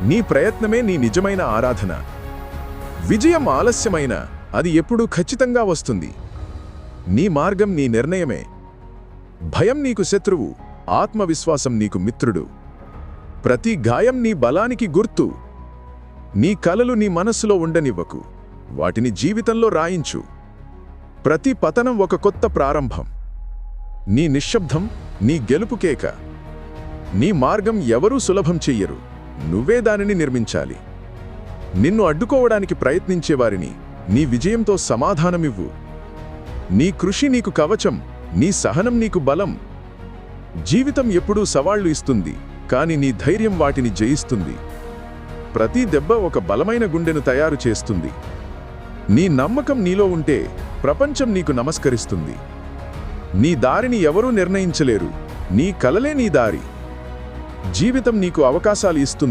నీ ప్రయత్నమే నీ నిజమైన ఆరాధన. విజయం ఆలస్యమైన అది ఎప్పుడూ ఖచ్చితంగా వస్తుంది. నీ మార్గం నీ నిర్ణయమే. భయం నీకు శత్రువు, ఆత్మవిశ్వాసం నీకు మిత్రుడు. ప్రతి గాయం నీ బలానికి గుర్తు. నీ కలలు నీ మనస్సులో ఉండనివ్వకు, వాటిని జీవితంలో రాయించు. ప్రతి పతనం ఒక కొత్త ప్రారంభం. నీ నిశ్శబ్దం నీ గెలుపు కేక. నీ మార్గం ఎవరూ సులభం చెయ్యరు, నువ్వే దానిని నిర్మించాలి. నిన్ను అడ్డుకోవడానికి ప్రయత్నించేవారిని నీ విజయంతో సమాధానమివ్వు. నీ కృషి నీకు కవచం, నీ సహనం నీకు బలం. జీవితం ఎప్పుడూ సవాళ్లు ఇస్తుంది, కాని నీ ధైర్యం వాటిని జయిస్తుంది. ప్రతి దెబ్బ ఒక బలమైన గుండెను తయారు చేస్తుంది. నీ నమ్మకం నీలో ఉంటే ప్రపంచం నీకు నమస్కరిస్తుంది. నీ దారిని ఎవరూ నిర్ణయించలేరు, నీ కలలే నీ దారి. జీవితం నీకు అవకాశాలు ఇస్తుంది.